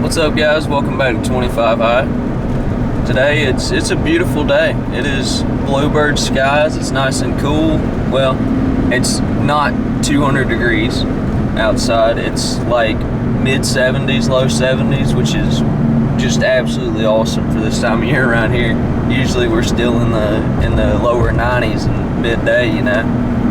What's up, guys? Welcome back to 25 High. Today it's a beautiful day. It is bluebird skies. It's nice and cool. Well, it's not 200 degrees outside. It's like mid 70s, low 70s, which is just absolutely awesome for this time of year around here. Usually we're still in the lower 90s and midday, you know.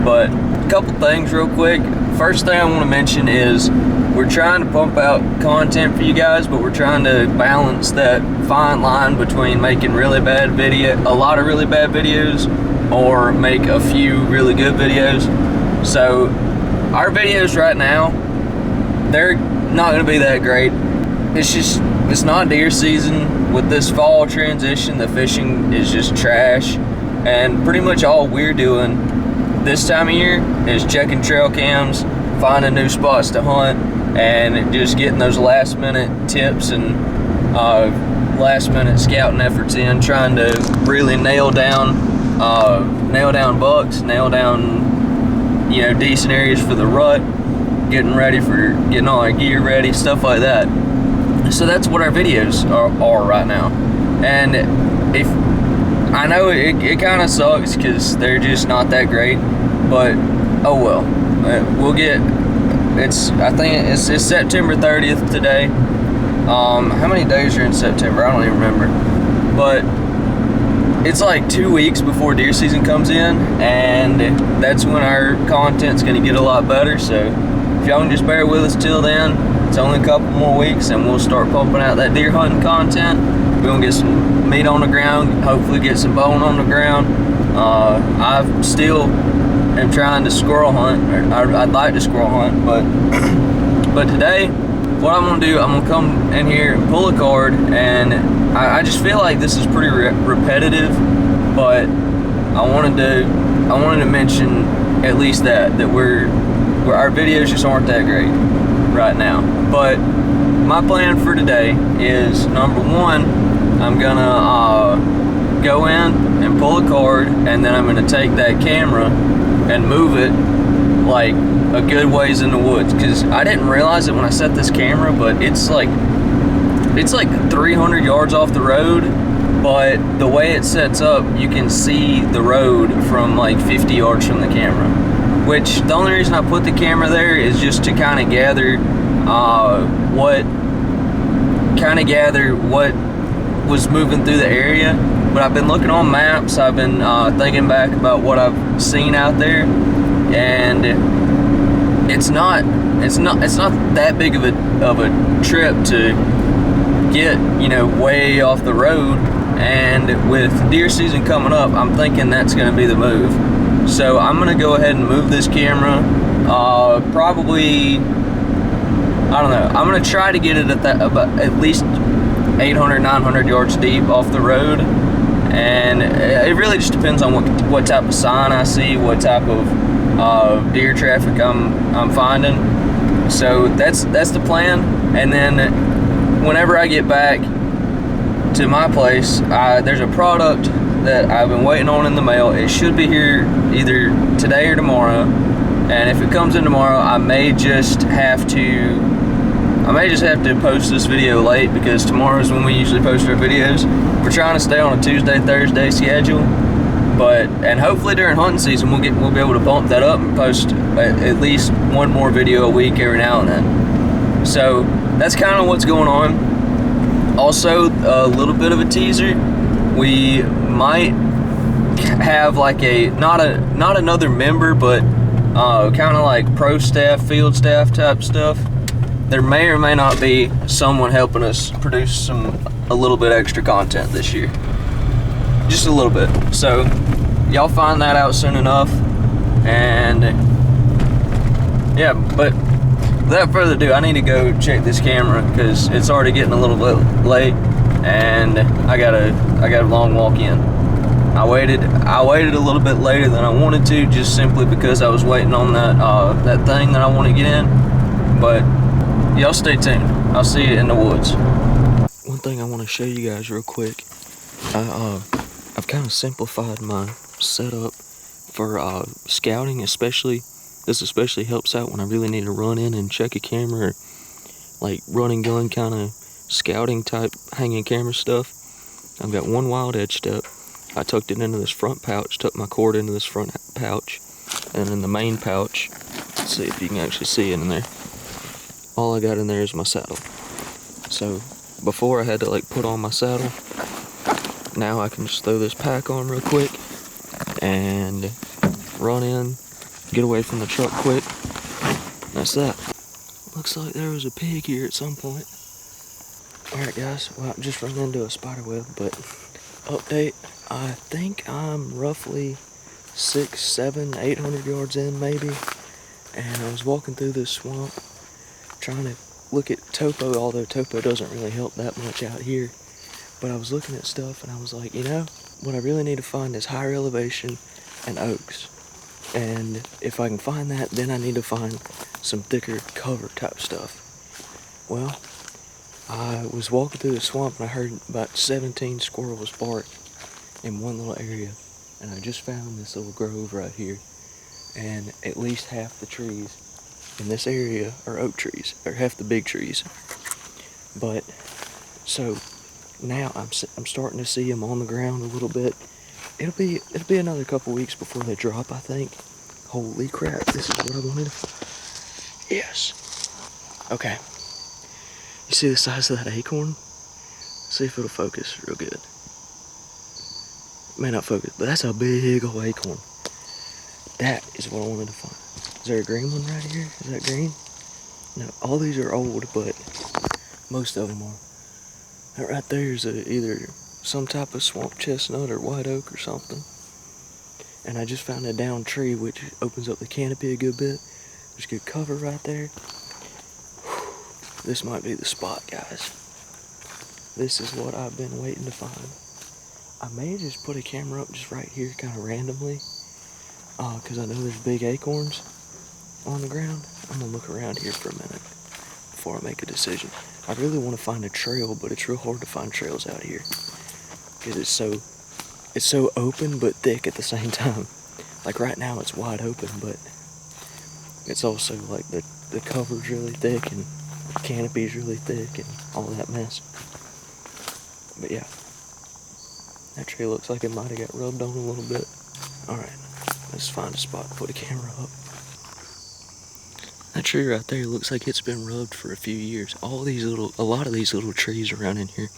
But a couple things real quick. First thing I want to mention is we're trying to pump out content for you guys, but we're trying to balance that fine line between making a lot of really bad videos, or make a few really good videos. So our videos right now, they're not going to be that great. It's not deer season. With this fall transition, the fishing is just trash, and pretty much all we're doing this time of year is checking trail cams, finding new spots to hunt, and just getting those last minute tips and last minute scouting efforts in, trying to really nail down bucks, nail down decent areas for the rut, getting all our gear ready, stuff like that. So that's what our videos are right now. And if I know it kind of sucks because they're just not that great, but oh well. I think it's September 30th today. How many days are in September? I don't even remember. But it's like 2 weeks before deer season comes in, and that's when our content's going to get a lot better. So if y'all can just bear with us till then, it's only a couple more weeks and we'll start pumping out that deer hunting content. We're going to get some meat on the ground, hopefully get some bone on the ground. I still am trying to squirrel hunt, or I'd like to squirrel hunt, but today, what I'm going to do, I'm going to come in here and pull a card, and I just feel like this is pretty repetitive, but I wanted to mention at least that our videos just aren't that great right now. But my plan for today is, number one, I'm gonna go in and pull a card, and then I'm gonna take that camera and move it like a good ways in the woods, because I didn't realize it when I set this camera, but it's like 300 yards off the road, but the way it sets up, you can see the road from like 50 yards from the camera, which the only reason I put the camera there is just to kind of gather what was moving through the area. But I've been looking on maps, I've been thinking back about what I've seen out there, and it's not that big of a trip to get way off the road. And with deer season coming up, I'm thinking that's going to be the move. So I'm going to go ahead and move this camera, probably, I don't know, I'm going to try to get it about at least 800, 900 yards deep off the road. And it really just depends on what type of sign I see, what type of deer traffic I'm finding. So that's the plan. And then whenever I get back to my place, there's a product that I've been waiting on in the mail. It should be here either today or tomorrow. And if it comes in tomorrow, I may just have to post this video late, because tomorrow is when we usually post our videos. We're trying to stay on a Tuesday, Thursday schedule, and hopefully during hunting season we'll be able to bump that up and post at least one more video a week every now and then. So that's kind of what's going on. Also, a little bit of a teaser. We might have like not another member, but kind of like pro staff, field staff type stuff. There may or may not be someone helping us produce a little bit extra content this year. Just a little bit. So y'all find that out soon enough. And yeah, but without further ado, I need to go check this camera because it's already getting a little bit late, and I got a long walk in. I waited a little bit later than I wanted to, just simply because I was waiting on that thing that I want to get in. But y'all stay tuned. I'll see you in the woods. One thing I want to show you guys real quick. I've kind of simplified my setup for scouting, especially. This especially helps out when I really need to run in and check a camera, or like run and gun kind of scouting type hanging camera stuff. I've got one wild edge step. I tucked it into this front pouch, tucked my cord into this front pouch, and in the main pouch, let's see if you can actually see it in there. All I got in there is my saddle. So before I had to like put on my saddle, now I can just throw this pack on real quick and run in, get away from the truck quick. That's that. Looks like there was a pig here at some point. Alright guys, well I just run into a spider web, but update, I think I'm roughly 600, 700, 800 yards in maybe, and I was walking through this swamp trying to look at topo, although topo doesn't really help that much out here, but I was looking at stuff and I was like, you know, what I really need to find is higher elevation and oaks, and if I can find that, then I need to find some thicker cover type stuff. Well, I was walking through the swamp and I heard about 17 squirrels bark in one little area, and I just found this little grove right here, and at least half the trees in this area are oak trees, or half the big trees. But so now I'm starting to see them on the ground a little bit. It'll be another couple weeks before they drop, I think. Holy crap, this is what I wanted. Yes. Okay. You see the size of that acorn? See if it'll focus real good. It may not focus, but that's a big old acorn. That is what I wanted to find. Is there a green one right here? Is that green? No, all these are old, but most of them are. That right there is either some type of swamp chestnut or white oak or something. And I just found a downed tree, which opens up the canopy a good bit. There's good cover right there. This might be the spot, guys. This is what I've been waiting to find. I may just put a camera up just right here, kind of randomly, because I know there's big acorns on the ground. I'm gonna look around here for a minute before I make a decision. I really want to find a trail, but it's real hard to find trails out here because it's so open but thick at the same time. Like right now it's wide open, but it's also like the cover's really thick and the canopy's really thick and all that mess. But yeah, that tree looks like it might have got rubbed on a little bit. Alright, let's find a spot to put a camera up. That tree right there looks like it's been rubbed for a few years. A lot of these little trees around in here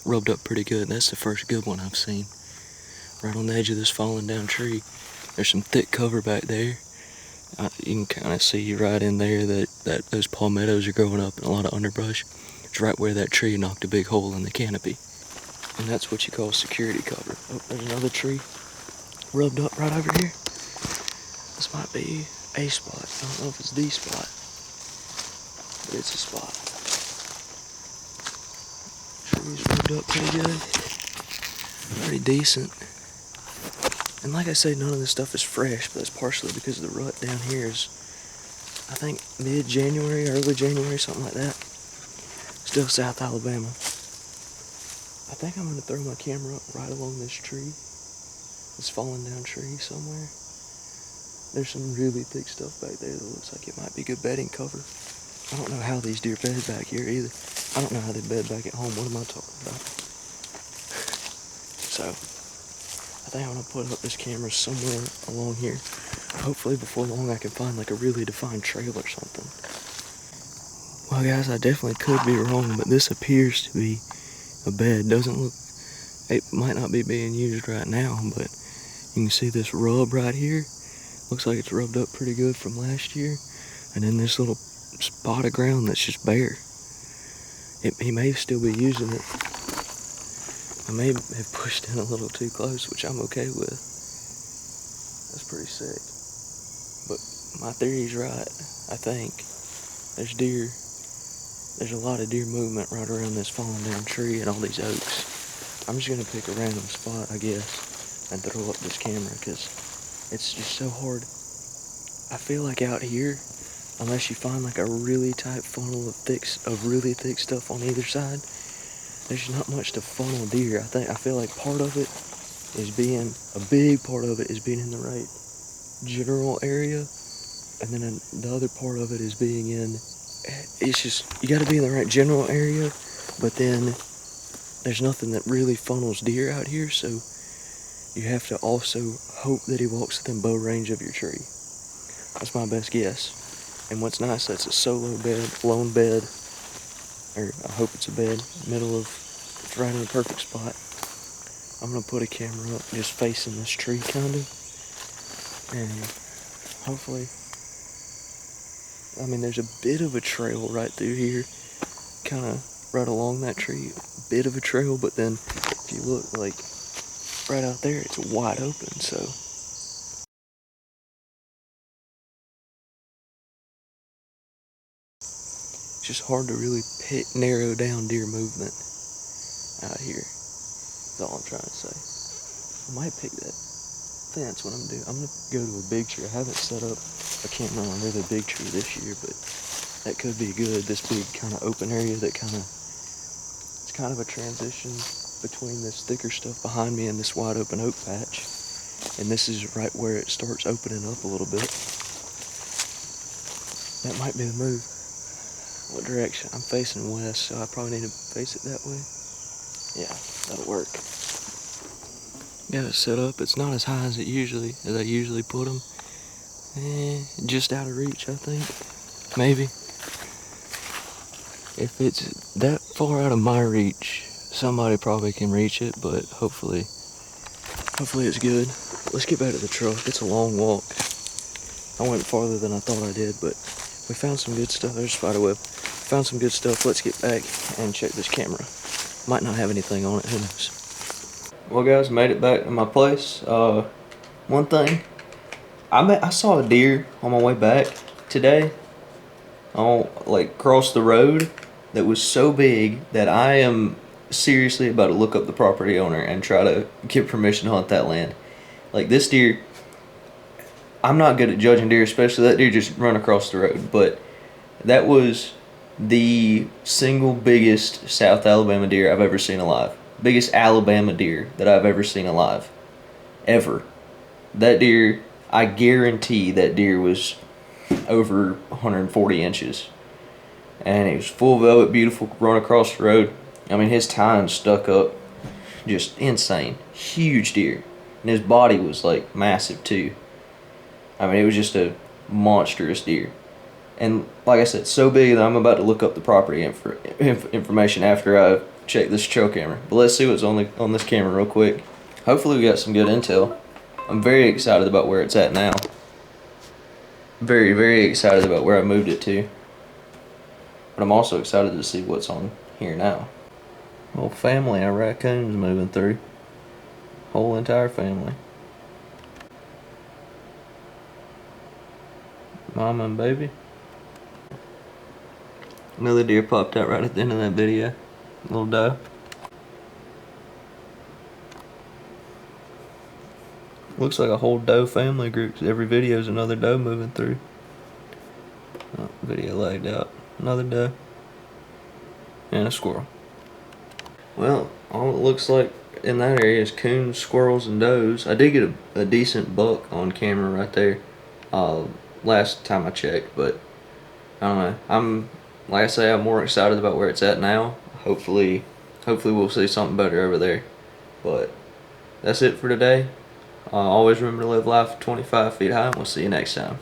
rubbed up pretty good. That's the first good one I've seen. Right on the edge of this fallen down tree. There's some thick cover back there. You can kind of see right in there that those palmettos are growing up and a lot of underbrush. It's right where that tree knocked a big hole in the canopy. And that's what you call security cover. Oh, there's another tree rubbed up right over here. This might be a spot. I don't know if it's the spot, but it's a spot. Trees rubbed up pretty good. Pretty decent. And like I say, none of this stuff is fresh, but that's partially because the rut down here is, I think, mid-January, early January, something like that. Still South Alabama. I think I'm going to throw my camera up right along this tree. This fallen down tree somewhere. There's some really thick stuff back there that looks like it might be good bedding cover. I don't know how these deer bed back here either. I don't know how they bed back at home. What am I talking about? So, I think I'm going to put up this camera somewhere along here. Hopefully before long I can find like a really defined trail or something. Well guys, I definitely could be wrong, but this appears to be a bed. Doesn't look, it might not be being used right now, but you can see this rub right here. Looks like it's rubbed up pretty good from last year. And then this little spot of ground that's just bare. He may still be using it. I may have pushed in a little too close, which I'm okay with. That's pretty sick. But my theory's right, I think. There's deer. There's a lot of deer movement right around this fallen down tree and all these oaks. I'm just going to pick a random spot, I guess, and throw up this camera, because it's just so hard. I feel like out here, unless you find like a really tight funnel of really thick stuff on either side, there's not much to funnel deer. I feel like part of it is a big part of it is being in the right general area, and then the other part of it is being in, it's just, you gotta be in the right general area, but then there's nothing that really funnels deer out here, so you have to also hope that he walks within bow range of your tree. That's my best guess. And what's nice, that's a solo bed, lone bed, or I hope it's a bed, middle of, it's right in the perfect spot. I'm gonna put a camera up just facing this tree kind of, and hopefully, I mean, there's a bit of a trail right through here, kind of right along that tree, a bit of a trail, but then if you look, like, right out there, it's wide open, so. It's just hard to really narrow down deer movement out here. That's all I'm trying to say. I might pick that. I think that's what I'm gonna do. I'm gonna go to a big tree. I haven't set up a camera on really big tree this year, but that could be good. This big kind of open area that it's kind of a transition between this thicker stuff behind me and this wide open oak patch. And this is right where it starts opening up a little bit. That might be the move. What direction? I'm facing west, so I probably need to face it that way. Yeah, that'll work. Got it set up. It's not as high as I usually put them. Just out of reach, I think. Maybe. If it's that far out of my reach, somebody probably can reach it, but hopefully it's good. Let's get back to the truck. It's a long walk. I went farther than I thought I did, but we found some good stuff. There's a spider web. Found some good stuff. Let's get back and check this camera. Might not have anything on it, who knows. Well guys, made it back to my place. One thing, I saw a deer on my way back today. Cross the road that was so big that I am seriously about to look up the property owner and try to get permission to hunt that land. Like this deer, I'm not good at judging deer, especially that deer just run across the road, but that was the single biggest South Alabama deer I've ever seen alive. Biggest Alabama deer that I've ever seen alive. Ever. That deer, I guarantee that deer was over 140 inches. And he was full velvet, beautiful, run across the road. I mean, his tines stuck up. Just insane. Huge deer. And his body was like massive too. I mean, it was just a monstrous deer. And like I said, so big that I'm about to look up the property information after I check this trail camera. But let's see what's on this camera real quick. Hopefully we got some good intel. I'm very excited about where it's at now. Very, very excited about where I moved it to. But I'm also excited to see what's on here now. Whole family of raccoons moving through. Whole entire family. Mama and baby. Another deer popped out right at the end of that video. Little doe. Looks like a whole doe family group. Every video is another doe moving through. Oh, video lagged out. Another doe. And a squirrel. Well, all it looks like in that area is coons, squirrels, and does. I did get a decent buck on camera right there last time I checked, but I don't know. Like I say, I'm more excited about where it's at now. Hopefully we'll see something better over there. But that's it for today. Always remember to live life 25 feet high, and we'll see you next time.